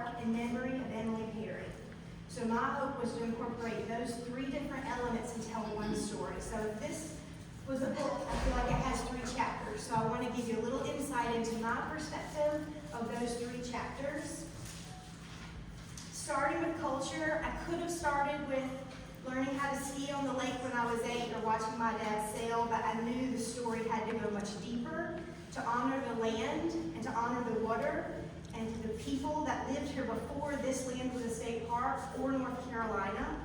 Park in memory of Emily Perry. So my hope was to incorporate those three different elements and tell one story. So if this was a book, I feel like it has 3 chapters. So I want to give you a little insight into my perspective of those 3 chapters. Starting with culture, I could have started with learning how to ski on the lake when I was 8 or watching my dad sail, but I knew the story had to go much deeper to honor the land and to honor the water and to the people that lived here before this land was a state park or North Carolina.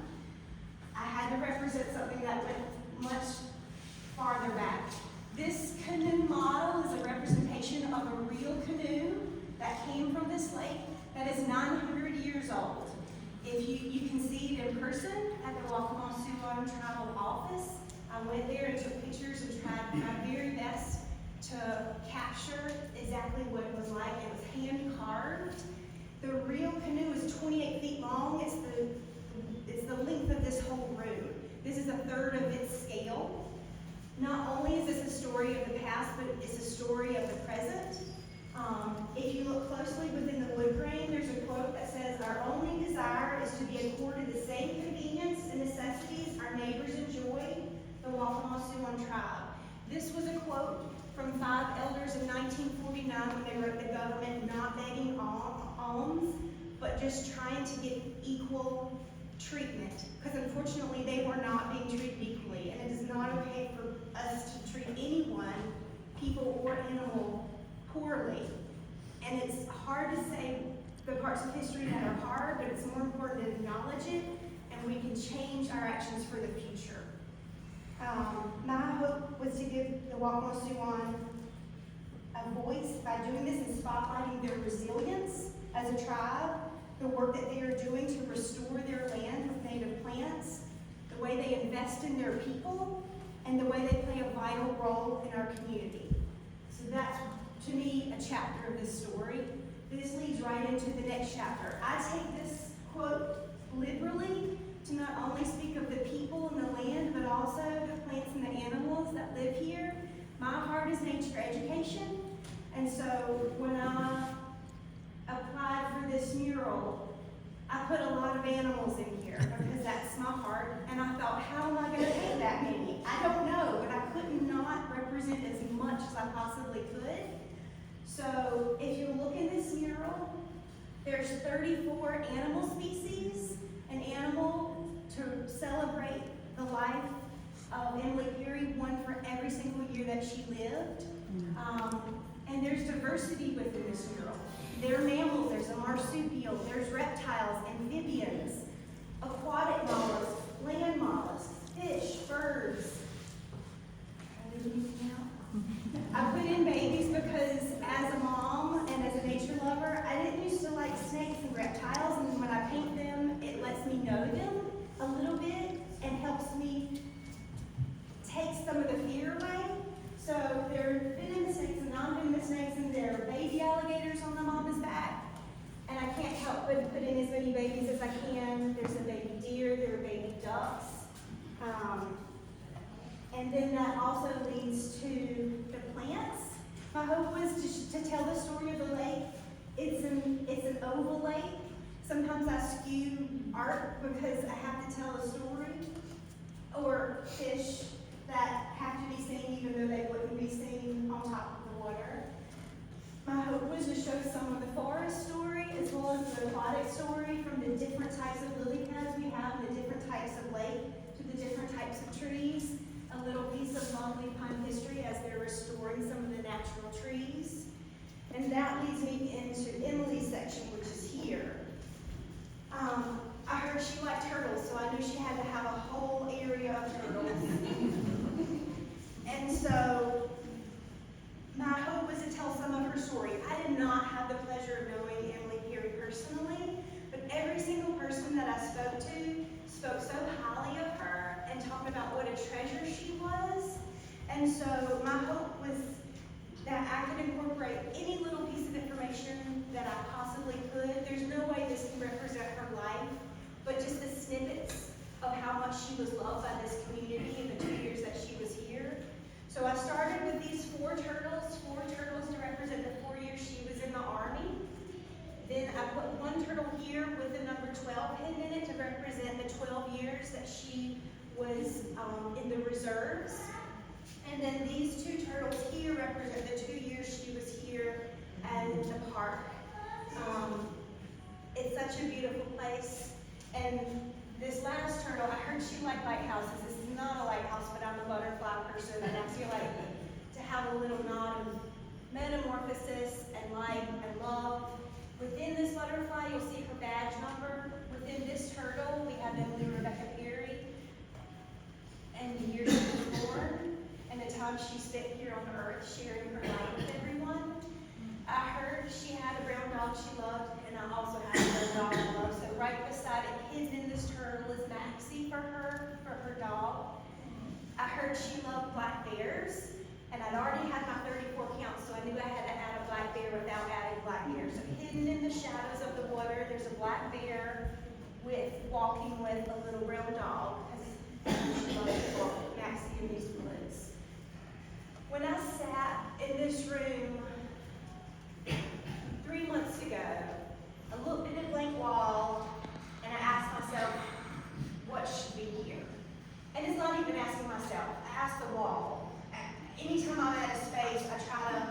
I had to represent something that went much farther back. This canoe model is a representation of a real canoe that came from this lake that is 900 years old. If you can see it in person at the Waccamaw State Tribal Office. I went there and took pictures and tried my very best to capture exactly what it was like. It was hand carved. The real canoe is 28 feet long. It's the length of this whole room. This is a third of its scale. Not only is this a story of the past, but it's a story of the present. If you look closely within the wood grain, there's a quote that says, "Our only desire is to be accorded the same convenience and necessities our neighbors enjoy, the Waccamaw Sioux tribe." This was a quote from 5 elders in 1949 when they wrote the government not begging alms, but just trying to get equal treatment. Because unfortunately, they were not being treated equally, and it is not okay for us to treat anyone, people or animal, poorly. And it's hard to say the parts of history that are hard, but it's more important to acknowledge it, and we can change our actions for the future. My hope was to give the Waccamaw Sioux a voice by doing this and spotlighting their resilience as a tribe, the work that they are doing to restore their land with native plants, the way they invest in their people, and the way they play a vital role in our community. So that's, to me, a chapter of this story. This leads right into the next chapter. I take this quote literally to not only speak of the people and the land, but also the plants and the animals that live here. My heart is nature education, and so when I applied for this mural, I put a lot of animals in here because that's my heart, and I thought, how am I going to paint that many? I don't know, but I could not represent as much as I possibly could. So if you look in this mural, there's 34 animal species, an animal to celebrate the life of Emily Perry, one for every single year that she lived. And there's diversity within this mural. There are mammals, there's a marsupial, there's reptiles, amphibians, aquatic mollusks, land mollusks, fish, birds. I put in babies because as a mom and as a nature lover, I didn't used to like snakes and reptiles, and when I paint them, it lets me know them a little bit and helps me take some of the fear away. So there are venomous snakes and non-venomous snakes, and there are baby alligators on the mama's back. And I can't help but put in as many babies as I can. There's a baby deer, there are baby ducks. And then that also leads to the plants. My hope was to tell the story of the lake. It's an oval lake. Sometimes I skew art because I have to tell a story. Or fish that have to be seen even though they wouldn't be seen on top of the water. My hope was to show some of the forest story as well as the aquatic story, from the different types of lily pads we have and the different types of lake to the different types of trees. A little piece of longleaf pine history as they're restoring some of the natural trees. And that leads me into Emily's section, which is here. I heard she liked turtles, so I knew she had to have a whole area of turtles. And so my hope was to tell some of her story. I did not have the pleasure of knowing Emily Perry personally, but every single person that I spoke to spoke so highly of her and talked about what a treasure she was. And so my hope was that I could incorporate any little piece of information that I possibly could. There's no way this can represent her life, but just the snippets of how much she was loved by this community in the 2 years that she was here. So I started with these 4 turtles to represent the 4 years she was in the Army. Then I put 1 turtle turtle here with the number 12 hidden in it to represent the 12 years that she was in the reserves. And then these two turtles here represent the 2 years she was here and the park. It's such a beautiful place. And this last turtle, I heard she liked lighthouses. This is not a lighthouse, but I'm a butterfly person, and I feel like to have a little nod of metamorphosis and light and love. Within this butterfly, you'll see her badge number. Within this turtle, we have Emily Rebecca Perry, and the year she was born, and the time she spent here on earth sharing her life with everyone. I heard she had a brown dog she loved, and I also had a brown dog I love. So right beside it, hidden in this turtle, is Maxie for her dog. I heard she loved black bears, and I'd already had my 34 count, so I knew I had to add a black bear without adding black bear. So hidden in the shadows of the water, there's a black bear walking with a little brown dog, because she loves to walk with Maxie in these woods. When I sat in this room 3 months ago, I looked at a blank wall and I asked myself, what should be here? And it's not even asking myself, I asked the wall. Anytime I'm at a space, I try to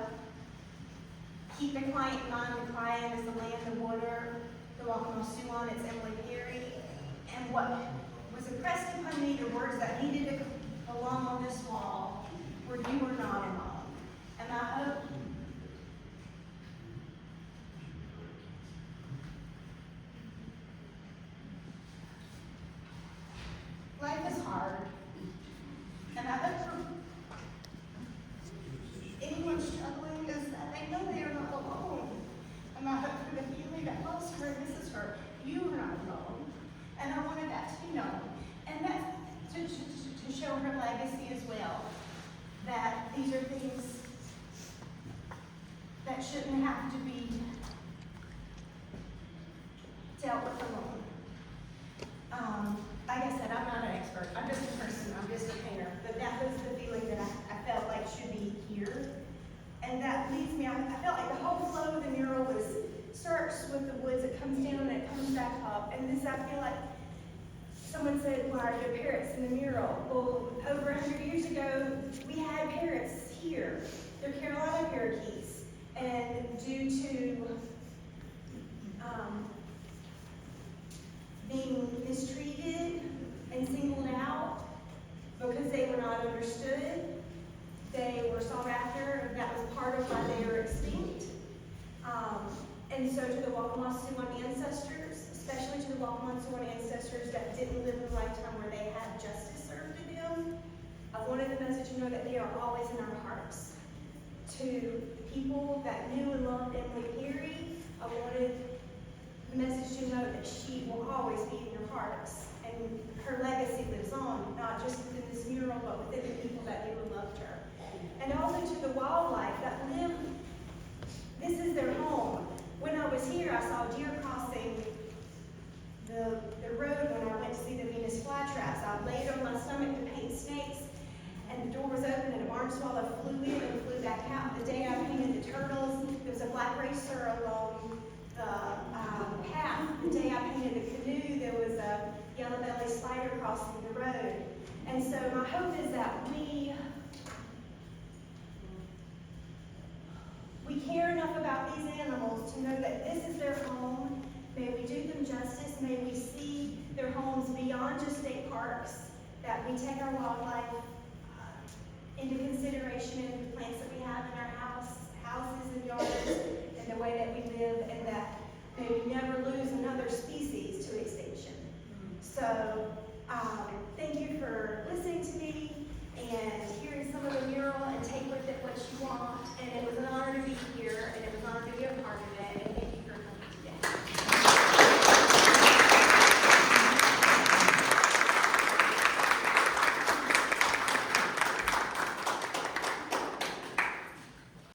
keep the client in mind. The client is the land, the water, the Waccamaw Swan, it's Emily Perry. And what was impressed upon me, the words that needed to belong on this wall were "you are not alone." And I hope life is hard, and I hope for anyone struggling is that they know they are not alone. And I hope for the family that loves her and misses her, you are not alone. And I wanted that to be known. And that's to show her legacy as well, that these are things that shouldn't have to be dealt with alone. Like I said, I'm not an expert. I'm just a person. I'm just a painter. But that was the feeling that I felt like should be here. And that leads me, I felt like the whole flow of the mural starts with the woods, it comes down and it comes back up. And this, I feel like, someone said, why are there parrots in the mural? Well, over 100 years ago, we had parrots here. They're Carolina parakeets. And due to being mistreated and singled out because they were not understood, they were sought after. That was part of why they were extinct. And so to the Waccamaw Swan ancestors, especially to the Waccamaw Swan ancestors that didn't live in a lifetime where they had justice served to them, I wanted the message to know that they are always in our hearts. To the people that knew and loved Emily Perry, I wanted the message to know that she will always be in your hearts. And her legacy lives on, not just within this mural, but within the people that knew and loved her. And also to the wildlife that live, this is their home. When I was here, I saw deer crossing the road when I went to see the Venus flytraps. I laid on my stomach to paint snakes, and the door was open and a barn swallow flew in and flew back out. The day I painted the turtles, there was a black racer along the path. The day I painted the canoe, there was a yellow-bellied spider crossing the road. And so my hope is that we care enough about these animals to know that this is their home. May we do them justice. May we see their homes beyond just state parks, that we take our wildlife into consideration